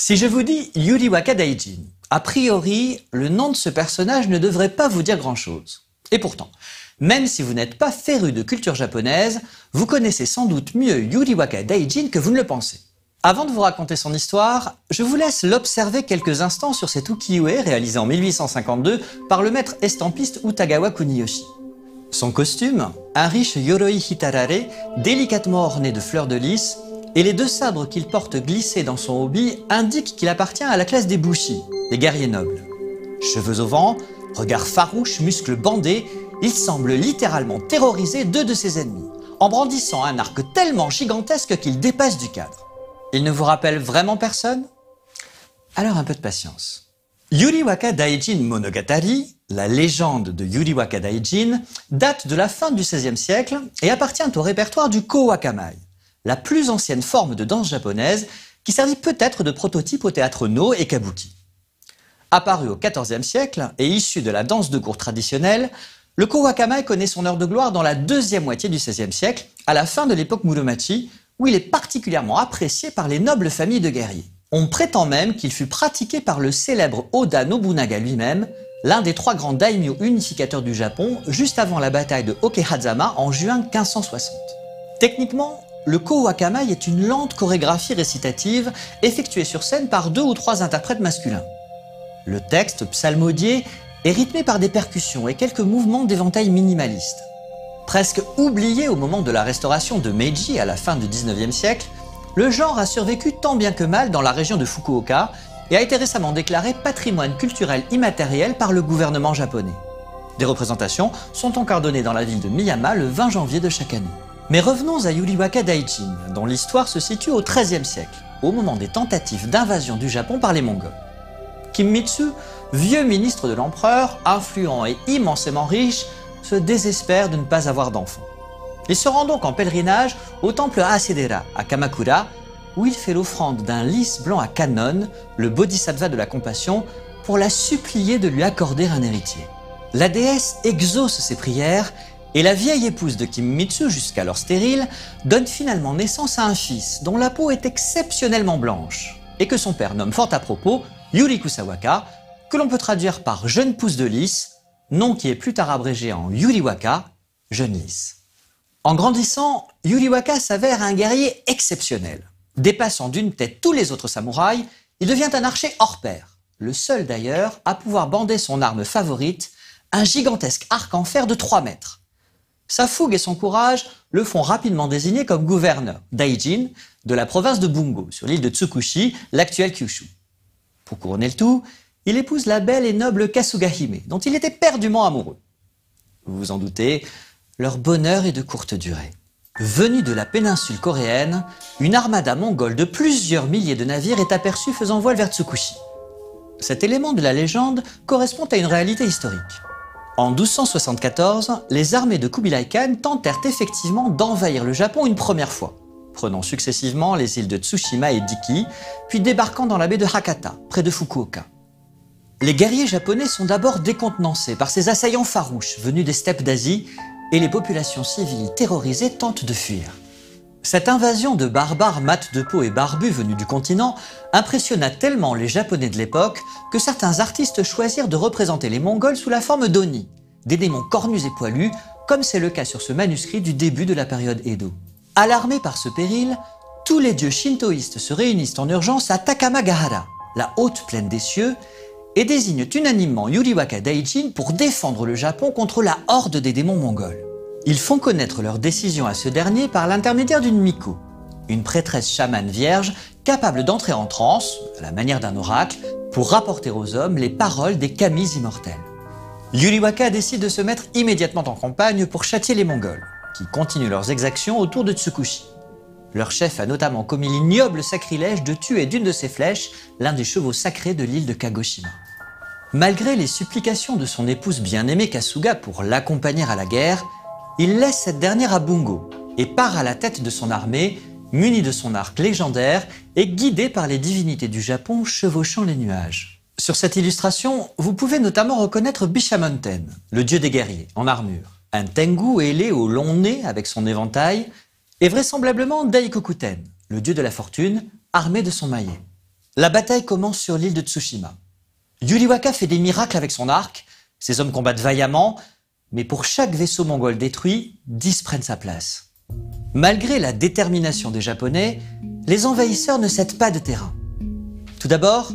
Si je vous dis Yuriwaka Daijin, a priori, le nom de ce personnage ne devrait pas vous dire grand-chose. Et pourtant, même si vous n'êtes pas féru de culture japonaise, vous connaissez sans doute mieux Yuriwaka Daijin que vous ne le pensez. Avant de vous raconter son histoire, je vous laisse l'observer quelques instants sur cet ukiyo-e réalisé en 1852 par le maître estampiste Utagawa Kuniyoshi. Son costume, un riche yoroi hitarare délicatement orné de fleurs de lys, et les deux sabres qu'il porte glissés dans son obi indiquent qu'il appartient à la classe des bushi, les guerriers nobles. Cheveux au vent, regard farouche, muscles bandés, il semble littéralement terroriser deux de ses ennemis, en brandissant un arc tellement gigantesque qu'il dépasse du cadre. Il ne vous rappelle vraiment personne? Alors un peu de patience. Yuriwaka Daijin Monogatari, la légende de Yuriwaka Daijin, date de la fin du XVIe siècle et appartient au répertoire du Kowakamai, la plus ancienne forme de danse japonaise qui servit peut-être de prototype au théâtre No et Kabuki. Apparu au XIVe siècle et issu de la danse de cour traditionnelle, le Kowakamai connaît son heure de gloire dans la deuxième moitié du XVIe siècle, à la fin de l'époque Muromachi, où il est particulièrement apprécié par les nobles familles de guerriers. On prétend même qu'il fut pratiqué par le célèbre Oda Nobunaga lui-même, l'un des trois grands daimyo unificateurs du Japon, juste avant la bataille de Okehazama en juin 1560. Techniquement, le Kowakamai est une lente chorégraphie récitative effectuée sur scène par 2 ou 3 interprètes masculins. Le texte, psalmodié, est rythmé par des percussions et quelques mouvements d'éventail minimalistes. Presque oublié au moment de la restauration de Meiji à la fin du XIXe siècle, le genre a survécu tant bien que mal dans la région de Fukuoka et a été récemment déclaré patrimoine culturel immatériel par le gouvernement japonais. Des représentations sont encore données dans la ville de Miyama le 20 janvier de chaque année. Mais revenons à Yuriwaka Daijin, dont l'histoire se situe au XIIIe siècle, au moment des tentatives d'invasion du Japon par les Mongols. Kimmitsu, vieux ministre de l'empereur, influent et immensément riche, se désespère de ne pas avoir d'enfants. Il se rend donc en pèlerinage au temple Hasedera, à Kamakura, où il fait l'offrande d'un lys blanc à Kannon, le bodhisattva de la compassion, pour la supplier de lui accorder un héritier. La déesse exauce ses prières, et la vieille épouse de Kimmitsu, jusqu'alors stérile, donne finalement naissance à un fils dont la peau est exceptionnellement blanche, et que son père nomme fort à propos Yuri Kusawaka, que l'on peut traduire par jeune pousse de lys, nom qui est plus tard abrégé en Yuriwaka, jeune lys. En grandissant, Yuriwaka s'avère un guerrier exceptionnel. Dépassant d'une tête tous les autres samouraïs, il devient un archer hors pair, le seul d'ailleurs à pouvoir bander son arme favorite, un gigantesque arc en fer de 3 mètres. Sa fougue et son courage le font rapidement désigner comme gouverneur, Daijin, de la province de Bungo, sur l'île de Tsukushi, l'actuelle Kyushu. Pour couronner le tout, il épouse la belle et noble Kasugahime, dont il était perdument amoureux. Vous vous en doutez, leur bonheur est de courte durée. Venue de la péninsule coréenne, une armada mongole de plusieurs milliers de navires est aperçue faisant voile vers Tsukushi. Cet élément de la légende correspond à une réalité historique. En 1274, les armées de Kubilai Khan tentèrent effectivement d'envahir le Japon une première fois, prenant successivement les îles de Tsushima et d'Iki, puis débarquant dans la baie de Hakata, près de Fukuoka. Les guerriers japonais sont d'abord décontenancés par ces assaillants farouches venus des steppes d'Asie et les populations civiles terrorisées tentent de fuir. Cette invasion de barbares mat de peau et barbus venus du continent impressionna tellement les Japonais de l'époque que certains artistes choisirent de représenter les Mongols sous la forme d'Oni, des démons cornus et poilus, comme c'est le cas sur ce manuscrit du début de la période Edo. Alarmés par ce péril, tous les dieux shintoïstes se réunissent en urgence à Takamagahara, la haute plaine des cieux, et désignent unanimement Yuriwaka Daijin pour défendre le Japon contre la horde des démons mongols. Ils font connaître leur décision à ce dernier par l'intermédiaire d'une miko, une prêtresse chamane vierge capable d'entrer en transe, à la manière d'un oracle, pour rapporter aux hommes les paroles des kamis immortels. Yuriwaka décide de se mettre immédiatement en campagne pour châtier les Mongols, qui continuent leurs exactions autour de Tsukushi. Leur chef a notamment commis l'ignoble sacrilège de tuer d'une de ses flèches l'un des chevaux sacrés de l'île de Kagoshima. Malgré les supplications de son épouse bien-aimée Kasuga pour l'accompagner à la guerre, il laisse cette dernière à Bungo et part à la tête de son armée, muni de son arc légendaire et guidé par les divinités du Japon chevauchant les nuages. Sur cette illustration, vous pouvez notamment reconnaître Bishamonten, le dieu des guerriers, en armure. Un Tengu ailé au long nez avec son éventail, et vraisemblablement Daikokuten, le dieu de la fortune, armé de son maillet. La bataille commence sur l'île de Tsushima. Yuriwaka fait des miracles avec son arc, ses hommes combattent vaillamment, mais pour chaque vaisseau mongol détruit, 10 prennent sa place. Malgré la détermination des Japonais, les envahisseurs ne cèdent pas de terrain. Tout d'abord,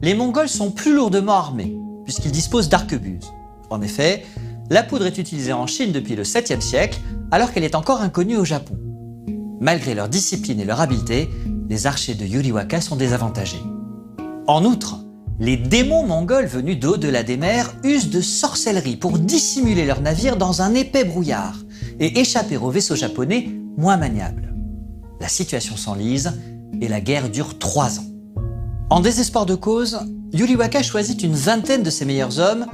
les Mongols sont plus lourdement armés, puisqu'ils disposent d'arquebuses. En effet, la poudre est utilisée en Chine depuis le 7e siècle, alors qu'elle est encore inconnue au Japon. Malgré leur discipline et leur habileté, les archers de Yuriwaka sont désavantagés. En outre, les démons mongols venus d'au-delà des mers usent de sorcellerie pour dissimuler leurs navires dans un épais brouillard et échapper aux vaisseaux japonais moins maniables. La situation s'enlise et la guerre dure 3 ans. En désespoir de cause, Yuriwaka choisit une vingtaine de ses meilleurs hommes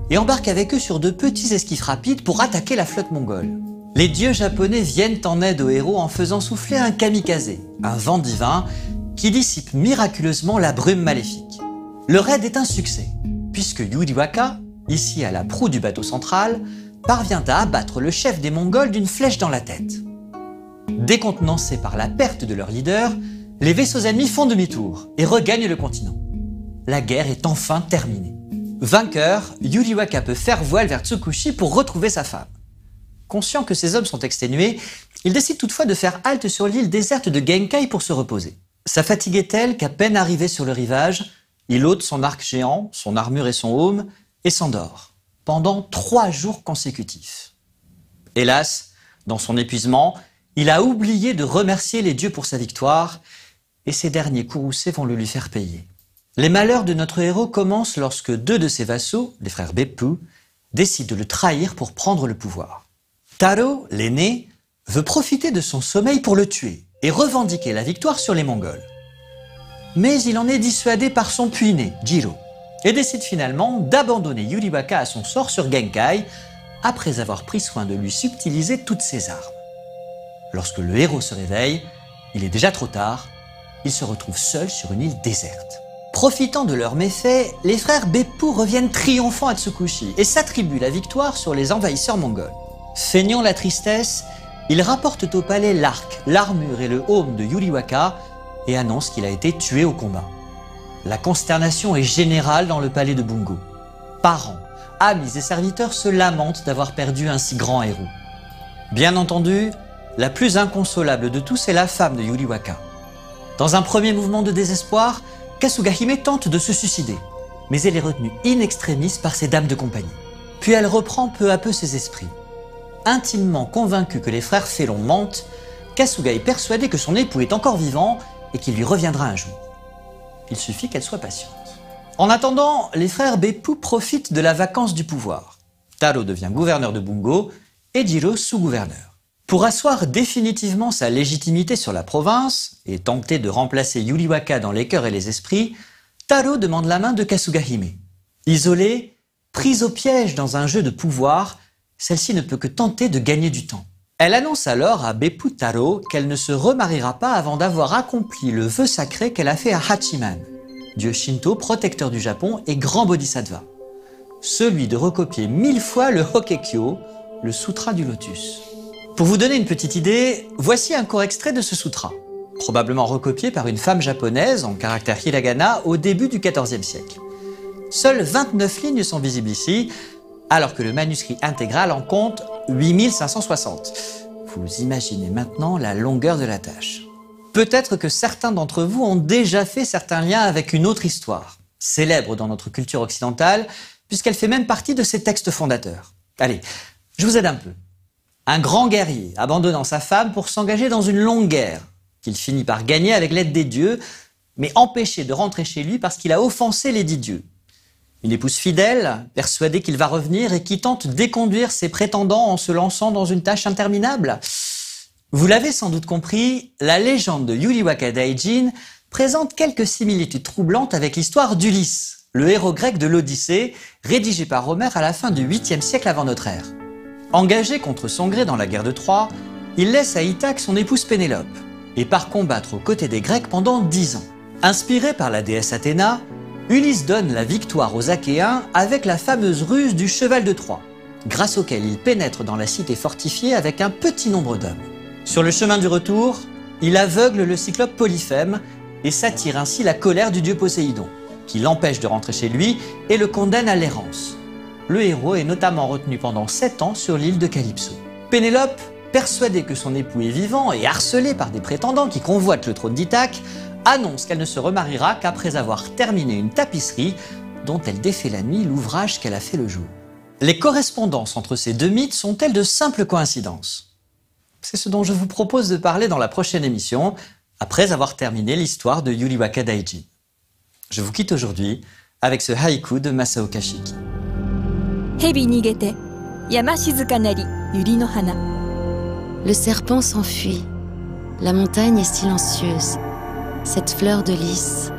et embarque avec eux sur de petits esquifs rapides pour attaquer la flotte mongole. Les dieux japonais viennent en aide aux héros en faisant souffler un kamikaze, un vent divin, qui dissipe miraculeusement la brume maléfique. Le raid est un succès, puisque Yuriwaka, ici à la proue du bateau central, parvient à abattre le chef des Mongols d'une flèche dans la tête. Décontenancés par la perte de leur leader, les vaisseaux ennemis font demi-tour et regagnent le continent. La guerre est enfin terminée. Vainqueur, Yuriwaka peut faire voile vers Tsukushi pour retrouver sa femme. Conscient que ses hommes sont exténués, il décide toutefois de faire halte sur l'île déserte de Genkai pour se reposer. Sa fatigue est telle qu'à peine arrivé sur le rivage, il ôte son arc géant, son armure et son aume et s'endort, pendant 3 jours consécutifs. Hélas, dans son épuisement, il a oublié de remercier les dieux pour sa victoire, et ces derniers courroucés vont le lui faire payer. Les malheurs de notre héros commencent lorsque 2 de ses vassaux, les frères Beppu, décident de le trahir pour prendre le pouvoir. Taro, l'aîné, veut profiter de son sommeil pour le tuer et revendiquer la victoire sur les Mongols. Mais il en est dissuadé par son puîné, Jiro, et décide finalement d'abandonner Yuriwaka à son sort sur Genkai, après avoir pris soin de lui subtiliser toutes ses armes. Lorsque le héros se réveille, il est déjà trop tard, il se retrouve seul sur une île déserte. Profitant de leurs méfaits, les frères Beppu reviennent triomphants à Tsukushi et s'attribuent la victoire sur les envahisseurs mongols. Feignant la tristesse, ils rapportent au palais l'arc, l'armure et le aume de Yuriwaka et annoncent qu'il a été tué au combat. La consternation est générale dans le palais de Bungo. Parents, amis et serviteurs se lamentent d'avoir perdu un si grand héros. Bien entendu, la plus inconsolable de tous est la femme de Yuriwaka. Dans un premier mouvement de désespoir, Kasugahime tente de se suicider, mais elle est retenue in extremis par ses dames de compagnie. Puis elle reprend peu à peu ses esprits. Intimement convaincue que les frères Félon mentent, Kasuga est persuadée que son époux est encore vivant et qu'il lui reviendra un jour. Il suffit qu'elle soit patiente. En attendant, les frères Beppu profitent de la vacance du pouvoir. Taro devient gouverneur de Bungo et Jiro sous-gouverneur. Pour asseoir définitivement sa légitimité sur la province et tenter de remplacer Yuriwaka dans les cœurs et les esprits, Taro demande la main de Kasugahime. Isolée, prise au piège dans un jeu de pouvoir, celle-ci ne peut que tenter de gagner du temps. Elle annonce alors à Beppu Taro qu'elle ne se remariera pas avant d'avoir accompli le vœu sacré qu'elle a fait à Hachiman, dieu Shinto protecteur du Japon et grand bodhisattva. Celui de recopier 1000 fois le Hokekyo, le sutra du lotus. Pour vous donner une petite idée, voici un court extrait de ce sutra, probablement recopié par une femme japonaise en caractère hiragana au début du XIVe siècle. Seules 29 lignes sont visibles ici, alors que le manuscrit intégral en compte 8560. Vous imaginez maintenant la longueur de la tâche. Peut-être que certains d'entre vous ont déjà fait certains liens avec une autre histoire, célèbre dans notre culture occidentale, puisqu'elle fait même partie de ses textes fondateurs. Allez, je vous aide un peu. Un grand guerrier abandonnant sa femme pour s'engager dans une longue guerre, qu'il finit par gagner avec l'aide des dieux, mais empêché de rentrer chez lui parce qu'il a offensé les 10 dieux. Une épouse fidèle, persuadée qu'il va revenir et qui tente d'éconduire ses prétendants en se lançant dans une tâche interminable. Vous l'avez sans doute compris, la légende de Yuriwaka Daijin présente quelques similitudes troublantes avec l'histoire d'Ulysse, le héros grec de l'Odyssée, rédigé par Homère à la fin du 8e siècle avant notre ère. Engagé contre son gré dans la guerre de Troie, il laisse à Ithaque son épouse Pénélope et part combattre aux côtés des Grecs pendant 10 ans. Inspiré par la déesse Athéna, Ulysse donne la victoire aux Achéens avec la fameuse ruse du cheval de Troie, grâce auquel il pénètre dans la cité fortifiée avec un petit nombre d'hommes. Sur le chemin du retour, il aveugle le cyclope Polyphème et s'attire ainsi la colère du dieu Poséidon, qui l'empêche de rentrer chez lui et le condamne à l'errance. Le héros est notamment retenu pendant 7 ans sur l'île de Calypso. Pénélope, persuadée que son époux est vivant et harcelée par des prétendants qui convoitent le trône d'Ithaque, annonce qu'elle ne se remariera qu'après avoir terminé une tapisserie dont elle défait la nuit l'ouvrage qu'elle a fait le jour. Les correspondances entre ces deux mythes sont-elles de simples coïncidences? C'est ce dont je vous propose de parler dans la prochaine émission, après avoir terminé l'histoire de Yuriwaka Daijin. Je vous quitte aujourd'hui avec ce haïku de Masao Kashiki. Le serpent s'enfuit, la montagne est silencieuse, cette fleur de lys